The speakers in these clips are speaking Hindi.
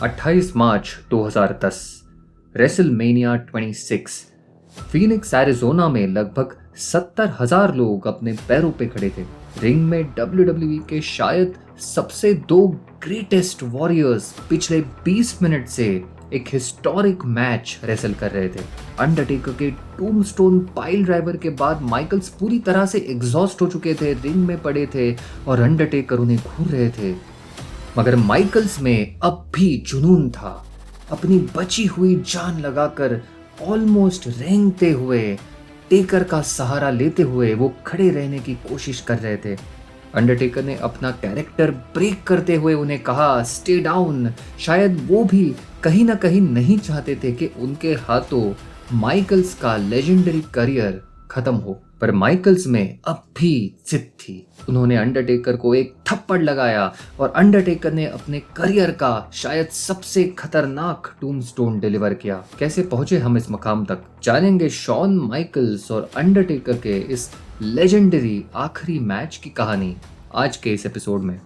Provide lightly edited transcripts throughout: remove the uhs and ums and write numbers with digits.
28 मार्च 2010 रेसलमेनिया 26 फीनिक्स एरिजोना में लगभग 70,000 लोग अपने पैरों पे खड़े थे। रिंग में WWE के शायद सबसे दो ग्रेटेस्ट वॉरियर्स पिछले 20 मिनट से एक हिस्टोरिक मैच रेसल कर रहे थे। अंडरटेकर के टूमस्टोन पाइल ड्राइवर के बाद माइकल्स पूरी तरह से एग्जॉस्ट हो चुके थे, रिंग में पड़े थे और अंडरटेकर उन्हें घूर रहे थे। मगर माइकल्स में अब भी जुनून था। अपनी बची हुई जान लगाकर ऑलमोस्ट रेंगते हुए, टेकर का सहारा लेते हुए वो खड़े रहने की कोशिश कर रहे थे। अंडरटेकर ने अपना कैरेक्टर ब्रेक करते हुए उन्हें कहा, स्टे डाउन। शायद वो भी कहीं ना कहीं नहीं चाहते थे कि उनके हाथों माइकल्स का लेजेंडरी करियर खत्म हो, पर माइकल्स में अब भी जिद थी। उन्होंने अंडरटेकर को एक थप्पड़ लगाया और अंडरटेकर ने अपने करियर का शायद सबसे खतरनाक टूमस्टोन डिलीवर किया। कैसे पहुंचे हम इस मकाम तक, जानेंगे शॉन माइकल्स और अंडरटेकर के इस लेजेंडरी आखिरी मैच की कहानी आज के इस एपिसोड में।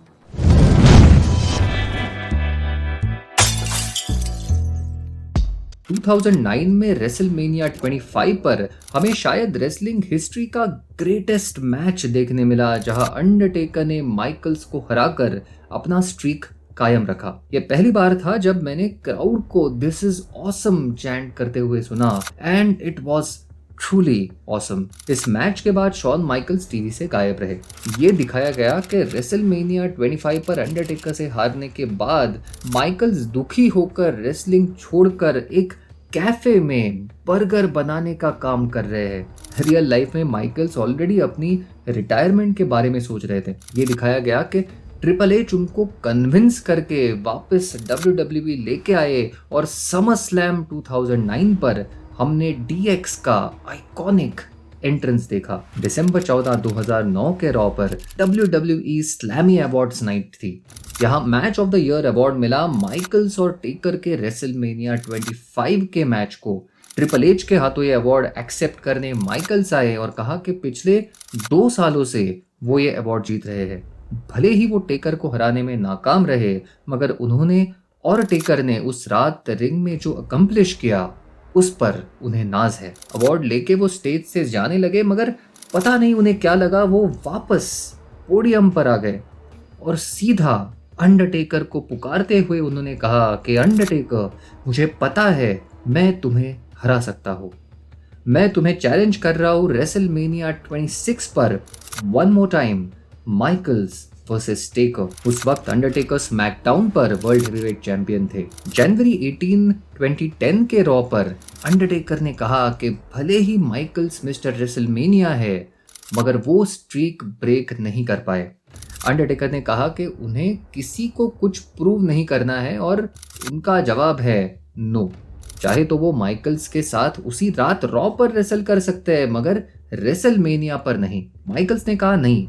टू 2009 में रेसलमेनिया 25 पर हमें शायद रेसलिंग हिस्ट्री का ग्रेटेस्ट मैच देखने मिला, जहां अंडरटेकर ने माइकल्स को हराकर अपना स्ट्रीक कायम रखा। यह पहली बार था जब मैंने क्राउड को दिस इज ऑसम चैंट करते हुए सुना, and it was truly awesome. इस मैच के बाद शॉन माइकल्स टीवी से गायब रहे। ये दिखाया गया कि रेसलमेनिया 25 पर अंडरटेकर से हारने के बाद माइकल्स दुखी होकर रेसलिंग छोड़कर एक कैफे में बर्गर बनाने का काम कर रहे हैं। रियल लाइफ में माइकल्स ऑलरेडी अपनी रिटायरमेंट के बारे में सोच रहे थे। ये दिखाया गया कि ट्रिपल एच उनको कन्विंस करके वापस WWE लेके आए और समर स्लैम 2009 पर हमने DX का आइकॉनिक एंट्रेंस देखा। दिसंबर 14, 2009 के रॉ पर WWE स्लैमी अवार्ड्स नाइट थी। यहाँ match of the year award मिला माइकल्स और टेकर के रेसलमेनिया 25 के मैच को। ट्रिपल एच के हाथों ये अवार्ड एक्सेप्ट करने माइकल्स आए और कहा कि पिछले 2 सालों से वो ये अवार्ड जीत रहे हैं। भले ही वो टेकर को हराने में नाकाम रहे, मगर उन्होंने और टेकर ने उस रात रिंग में जो अकम्प्लिश किया उस पर उन्हें नाज है। अवार्ड लेके वो स्टेज से जाने लगे, मगर पता नहीं उन्हें क्या लगा, वो वापस पोडियम पर आ गए और सीधा अंडरटेकर को पुकारते हुए उन्होंने कहा कि अंडरटेकर, मुझे पता है मैं तुम्हें हरा सकता हूँ। मैं तुम्हें चैलेंज कर रहा हूँ रेसलमेनिया 26 पर one more time, Michaels versus Taker. उस वक्त अंडरटेकर स्मैकडाउन पर वर्ल्ड हेवीवेट चैंपियन थे। जनवरी 18, 2010 के रॉ पर अंडरटेकर ने कहा कि भले ही माइकल्स मिस्टर रेसलमेनिया है, मगर वो स्ट्रीक ब्रेक नहीं कर पाए। अंडरटेकर ने कहा कि उन्हें किसी को कुछ प्रूव नहीं करना है और उनका जवाब है नो। चाहे तो वो माइकल्स के साथ उसी रात रॉ पर रेसल कर सकते हैं, मगर रेसलमेनिया पर नहीं। माइकल्स ने कहा नहीं,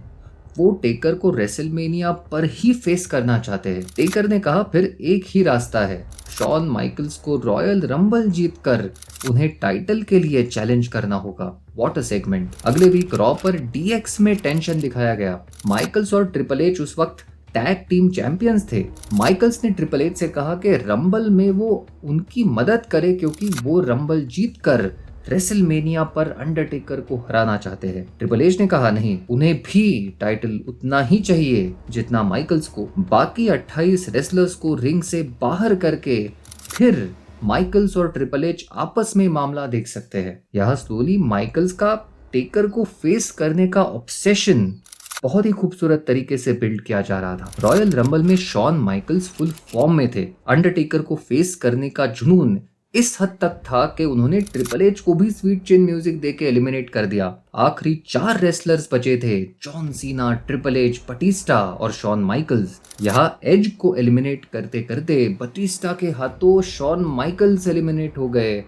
वो टेकर को रेसलमेनिया पर ही फेस करना चाहते हैं। टेकर ने कहा फिर एक ही रास्ता है, शॉन माइकल्स को रॉयल रंबल जीतकर उन्हें टाइटल के लिए चैलेंज करना होगा। What a segment. अगले वीक रॉ पर DX में टेंशन दिखाया गया। माइकल्स और ट्रिपल एच उस वक्त टैग टीम चैंपियंस थे। माइकल्स ने ट्रिपल एच से कहा कि रंबल में वो उनकी मदद करे, क्योंकि वो रंबल जीतकर रेसलमेनिया पर अंडरटेकर को हराना चाहते हैं। ट्रिपल एच ने कहा नहीं, उन्हें भी टाइटल उतना ही चाहिए जितना माइकल्स को। बाकी 28 रेसलर्स को रिंग से बाहर करके फिर माइकल्स और ट्रिपल एच आपस में मामला देख सकते हैं। यहाँ स्लोली माइकल्स का टेकर को फेस करने का ऑब्सेशन बहुत ही खूबसूरत तरीके से बिल्ड किया जा रहा था। रॉयल रंबल में शॉन माइकल्स फुल फॉर्म में थे। अंडरटेकर को फेस करने का जुनून इस हद तक था कि उन्होंने ट्रिपल एच को भी स्वीट चिन म्यूजिक देके एलिमिनेट कर दिया। आखिरी 4 रेसलर्स बचे थे, John Cena, Triple H, Batista और शॉन माइकल्स। यहाँ एज को एलिमिनेट करते करते बटिस्टा के हाथों शॉन माइकल्स एलिमिनेट हो गए।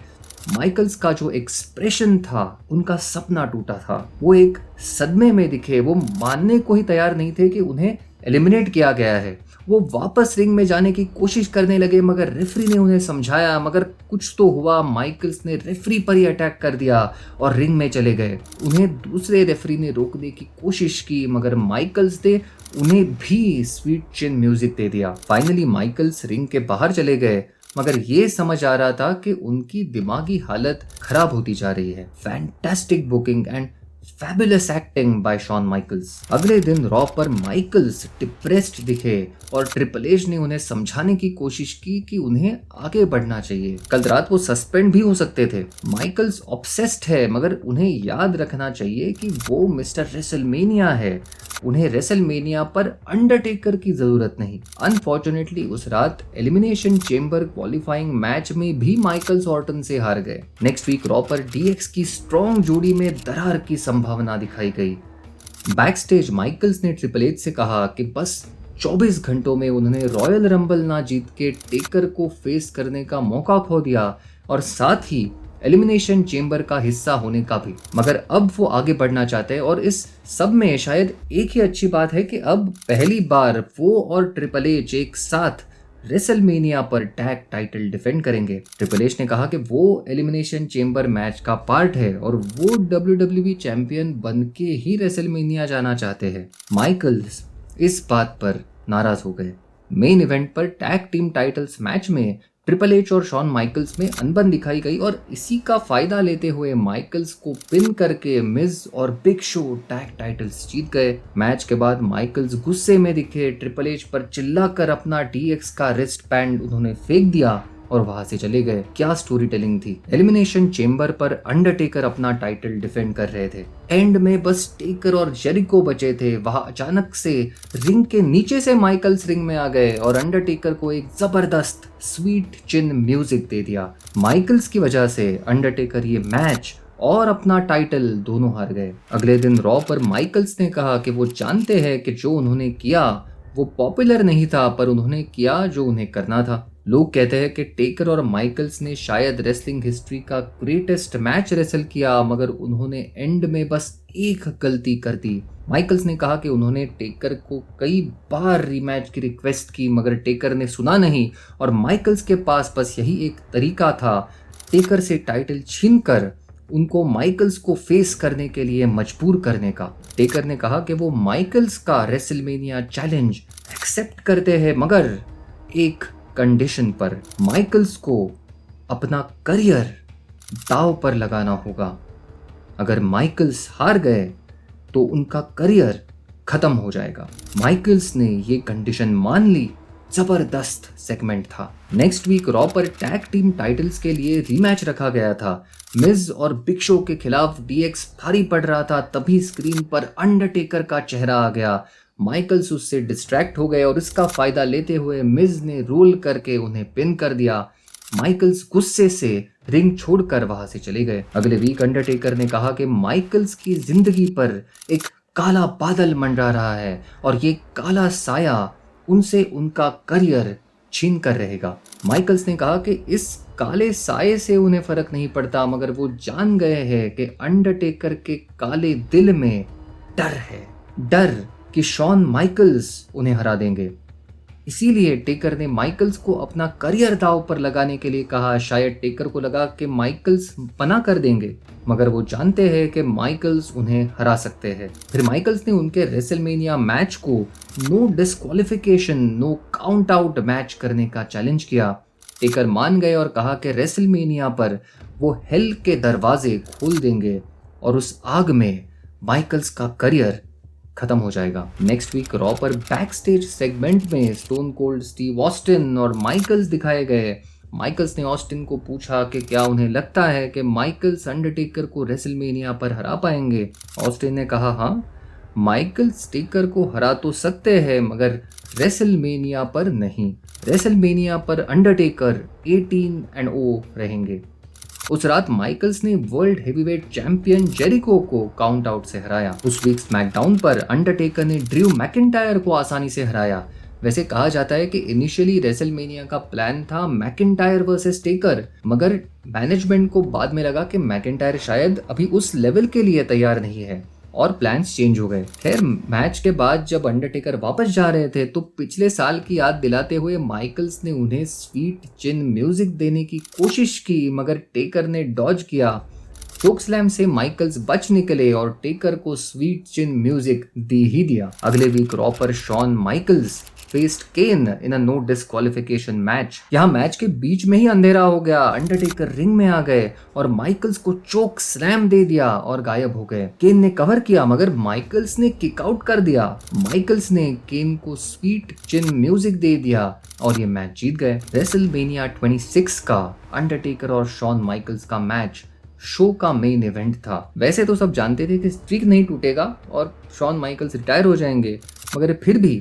माइकल्स का जो एक्सप्रेशन था, उनका सपना टूटा था। वो एक सदमे में दिखे, वो मानने को ही तैयार नहीं थे कि उन्हें एलिमिनेट किया गया है। वो वापस रिंग में जाने की कोशिश करने लगे, मगर रेफरी ने उन्हें समझाया, मगर कुछ तो हुआ। माइकल्स ने रेफरी पर ही अटैक कर दिया और रिंग में चले गए। उन्हें दूसरे रेफरी ने रोकने की कोशिश की, मगर माइकल्स ने उन्हें भी स्वीट चिन म्यूजिक दे दिया। फाइनली माइकल्स रिंग के बाहर चले गए, मगर ये समझ आ रहा था कि उनकी दिमागी हालत खराब होती जा रही है। Fantastic booking and fabulous acting by Shawn Michaels. अगले दिन रॉ पर माइकल्स डिप्रेस्ड दिखे और ट्रिपल एच ने उन्हें समझाने की कोशिश की कि उन्हें आगे बढ़ना चाहिए। कल रात वो सस्पेंड भी हो सकते थे। माइकल्स ऑब्सेस्ड है, मगर उन्हें याद रखना चाहिए कि वो मिस्टर रेसलमेनिया है। उन्हें रेसलमेनिया पर अंडरटेकर की जरूरत नहीं। अनफॉर्चुनेटली उस रात एलिमिनेशन चेंबर क्वालिफाइंग मैच में भी माइकल्स ऑर्टन से हार गए। नेक्स्ट वीक रॉ पर डीएक्स की स्ट्रॉन्ग जोड़ी में दरार की संभावना दिखाई गई। बैकस्टेज माइकल्स ने ट्रिपल एच से कहा कि बस 24 घंटों में उन्होंने रॉयल रंबल ना जीत के टेकर को फेस करने का मौका खो दिया और साथ ही एलिमिनेशन चेंबर का हिस्सा होने का भी। मगर अब वो आगे बढ़ना चाहते हैं और इस सब में शायद एक ही अच्छी बात है कि अब पहली बार वो और ट्रिपल एच एक साथ रेसलमेनिया पर टैग टाइटल डिफेंड करेंगे। ट्रिपल एच ने कहा कि वो एलिमिनेशन चेंबर मैच का पार्ट है और वो WWE चैंपियन बन के ही रेसलमेनिया जाना चाहते हैं। माइकल्स इस बात पर नाराज हो गए। मेन इवेंट पर टैग टीम टाइटल्स मैच में ट्रिपल एच और शॉन माइकल्स में अनबन दिखाई गई और इसी का फायदा लेते हुए माइकल्स को पिन करके मिज और बिग शो टैग टाइटल्स जीत गए। मैच के बाद माइकल्स गुस्से में दिखे। ट्रिपल एच पर चिल्लाकर अपना डीएक्स का रिस्ट बैंड उन्होंने फेंक दिया और वहां से चले गए। क्या स्टोरी टेलिंग थी। एलिमिनेशन चेंबर पर अंडरटेकर अपना टाइटल डिफेंड कर रहे थे। एंड में बस टेकर और जेरिको बचे थे। वहां अचानक से रिंग के नीचे से माइकल्स रिंग में आ गए और अंडरटेकर को एक जबरदस्त स्वीट चिन म्यूजिक दे दिया। माइकल्स की वजह से अंडरटेकर ये मैच और अपना टाइटल दोनों हार गए। अगले दिन रॉ पर माइकल्स ने कहा कि वो जानते हैं कि जो उन्होंने किया वो पॉपुलर नहीं था, पर उन्होंने किया जो उन्हें करना था। लोग कहते हैं कि टेकर और माइकल्स ने शायद रेसलिंग हिस्ट्री का ग्रेटेस्ट मैच रेसल किया, मगर उन्होंने एंड में बस एक गलती कर दी। माइकल्स ने कहा कि उन्होंने टेकर को कई बार रीमैच की रिक्वेस्ट की, मगर टेकर ने सुना नहीं और माइकल्स के पास बस यही एक तरीका था, टेकर से टाइटल छीनकर उनको माइकल्स को फेस करने के लिए मजबूर करने का। टेकर ने कहा कि वो माइकल्स का रेसलमेनिया चैलेंज एक्सेप्ट करते हैं, मगर एक कंडीशन पर। माइकल्स को अपना करियर दांव पर लगाना होगा। अगर माइकल्स हार गए तो उनका करियर खत्म हो जाएगा। माइकल्स ने ये कंडीशन मान ली। जबरदस्त सेगमेंट था। नेक्स्ट वीक रॉ पर टैग टीम टाइटल्स के लिए रीमैच रखा गया था। मिज और बिग शो के खिलाफ डीएक्स भारी पड़ रहा था, तभी स्क्रीन पर अंडरटेकर का चेहरा आ गया। माइकल्स उससे डिस्ट्रैक्ट हो गए और इसका फायदा लेते हुए मिज ने रोल करके उन्हें पिन कर दिया। माइकल्स गुस्से से रिंग छोड़कर वहां से चले गए। अगले वीक अंडरटेकर ने कहा कि माइकल्स की जिंदगी पर एक काला बादल मंडरा रहा है और ये काला साया उनसे उनका करियर छीन कर रहेगा। माइकल्स ने कहा कि इस काले साये से उन्हें फर्क नहीं पड़ता, मगर वो जान गए हैं कि अंडरटेकर के काले दिल में डर है, डर कि शॉन माइकल्स उन्हें हरा देंगे। इसीलिए टेकर ने माइकल्स को अपना करियर दांव पर लगाने के लिए कहा। शायद टेकर को लगा कि माइकल्स मना कर देंगे, मगर वो जानते हैं कि माइकल्स उन्हें हरा सकते हैं। फिर माइकल्स ने उनके रेसलमेनिया मैच को no disqualification, no count out match करने का चैलेंज किया। टेकर मान गए और कहा कि रेसलमेनिया पर वो हेल के दरवाजे खोल देंगे और उस आग में माइकल्स का करियर खत्म हो जाएगा। नेक्स्ट वीक रॉ पर बैक स्टेज सेगमेंट में स्टोन कोल्ड स्टीव ऑस्टिन और माइकल्स दिखाए गए। माइकल्स ने ऑस्टिन को पूछा कि क्या उन्हें लगता है कि माइकल्स अंडरटेकर को रेसलमेनिया पर हरा पाएंगे। ऑस्टिन ने कहा हाँ, माइकल्स टेकर को हरा तो सकते हैं, मगर रेसलमेनिया पर नहीं। रेसलमेनिया पर अंडरटेकर 18-0 रहेंगे। उस रात माइकल्स ने वर्ल्ड हेवीवेट चैंपियन जेरिको को काउंट आउट से हराया। उस वीक स्मैकडाउन पर अंडरटेकर ने ड्रू मैकिंटायर को आसानी से हराया। वैसे कहा जाता है कि इनिशियली रेसलमेनिया का प्लान था मैकिंटायर वर्सेस टेकर, मगर मैनेजमेंट को बाद में लगा कि मैकिंटायर शायद अभी उस लेवल के लिए तैयार नहीं है और प्लान्स चेंज हो गए। खैर, मैच के बाद जब अंडरटेकर वापस जा रहे थे तो पिछले साल की याद दिलाते हुए माइकल्स ने उन्हें स्वीट चिन म्यूजिक देने की कोशिश की, मगर टेकर ने डॉज किया। चोक स्लैम से माइकल्स बच निकले और टेकर को स्वीट चिन म्यूजिक दी ही दिया। अगले वीक रॉ पर Shawn Michaels faced Kane in a no disqualification match. यहाँ मैच के बीच में ही अंधेरा हो गया, अंडरटेकर रिंग में आ गए और माइकल्स को चोक स्लैम दे दिया और गायब हो गए। केन ने कवर किया मगर माइकल्स ने किक आउट कर दिया। माइकल्स ने केन को स्वीट चिन म्यूजिक दे दिया और ये मैच जीत गए। रेसलमेनिया 26 का अंडरटेकर और शॉन माइकल्स का मैच शो का मेन इवेंट था। वैसे तो सब जानते थे कि स्ट्रीक नहीं टूटेगा और शॉन माइकल्स रिटायर हो जाएंगे, मगर फिर भी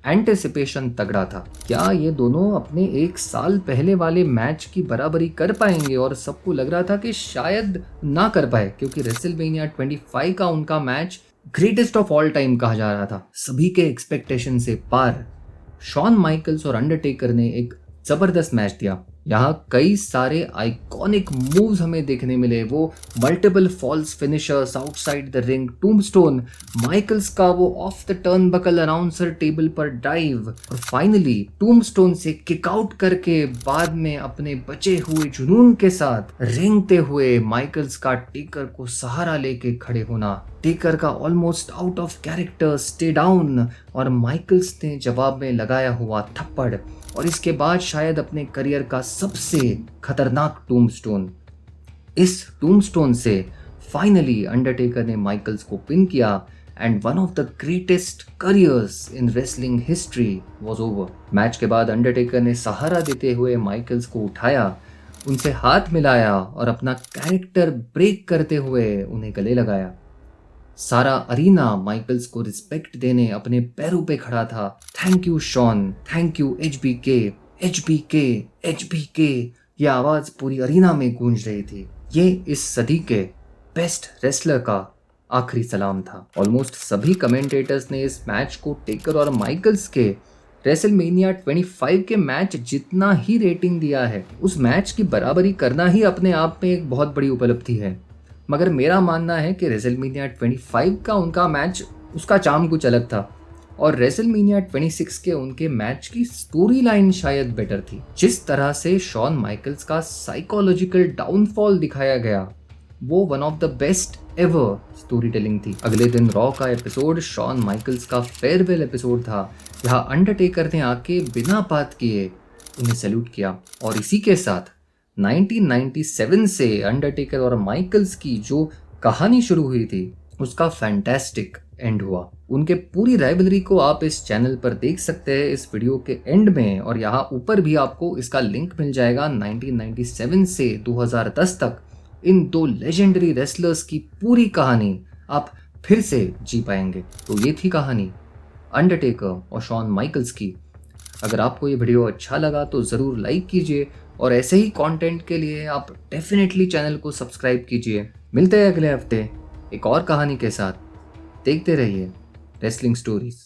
एंटिसिपेशन तगड़ा था। क्या ये दोनों अपने एक साल पहले वाले मैच की बराबरी कर पाएंगे? और सबको लग रहा था कि शायद ना कर पाए, क्योंकि रेसलमेनिया 25 का उनका match greatest of all time कहा जा रहा था, सभी के एक्सपेक्टेशन से पार। शॉन माइकल्स और अंडरटेकर ने एक जबरदस्त मैच दिया। यहाँ कई सारे आइकॉनिक मूव्स हमें देखने मिले, वो multiple falls finishers outside the ring, tombstone, Michaels का वो off the turnbuckle announcer table पर डाइव और फाइनली टूम्बस्टोन से किक आउट करके बाद में अपने बचे हुए जुनून के साथ रेंगते हुए माइकल्स का टेकर को सहारा लेके खड़े होना। टेकर का almost out of character stay down और माइकल्स ने जवाब में लगाया हुआ थप्पड़ और इसके बाद शायद अपने करियर का सबसे खतरनाक टूम्बस्टोन। इस टूम्बस्टोन से फाइनली अंडरटेकर ने माइकल्स को पिन किया and one of the greatest careers in wrestling history was over. Match के बाद अंडरटेकर ने सहारा देते हुए माइकल्स को उठाया, उनसे हाथ मिलाया और अपना कैरेक्टर ब्रेक करते हुए उन्हें गले लगाया। सारा अरीना माइकल्स को रिस्पेक्ट देने अपने पैरों पे खड़ा था। Thank you Shawn, thank you HBK, HBK, HBK, ये आवाज पूरी अरीना में गूंज रही थी। ये इस सदी के बेस्ट रेसलर का आखिरी सलाम था। ऑलमोस्ट सभी कमेंटेटर्स ने इस मैच को टेकर और माइकल्स के रेसलमेनिया 25 के मैच जितना ही रेटिंग दिया है। उस मैच की बराबरी करना ही अपने आप में एक बहुत बड़ी उपलब्धि है। मगर मेरा मानना है कि रेसलमेनिया 25 का उनका मैच, उसका चार्म कुछ अलग था और रेसलमेनिया 26 के उनके मैच की स्टोरी लाइन शायद बेटर थी। जिस तरह से शॉन माइकल्स का साइकोलॉजिकल डाउनफॉल दिखाया गया, वो one of the best ever story telling थी। अगले दिन रॉ का एपिसोड शॉन माइकल्स का फेयरवेल एपिसोड था। यहाँ अंडरटेकर ने आके बिना बात किए उन्हें सैल्यूट किया और इसी के साथ 1997 से अंडरटेकर और माइकल्स की जो कहानी शुरू हुई थी उसका फैंटास्टिक एंड हुआ। उनके पूरी राइवलरी को आप इस चैनल पर देख सकते हैं इस वीडियो के एंड में, और यहाँ ऊपर भी आपको इसका लिंक मिल जाएगा। 1997 से 2010 तक इन दो लेजेंडरी रेसलर्स की पूरी कहानी आप फिर से जी पाएंगे। तो ये थी कहानी अंडरटेकर और शॉन माइकल्स की। अगर आपको ये वीडियो अच्छा लगा तो ज़रूर लाइक कीजिए और ऐसे ही कंटेंट के लिए आप डेफिनेटली चैनल को सब्सक्राइब कीजिए। मिलते हैं अगले हफ्ते एक और कहानी के साथ। देखते रहिए रेसलिंग स्टोरीज।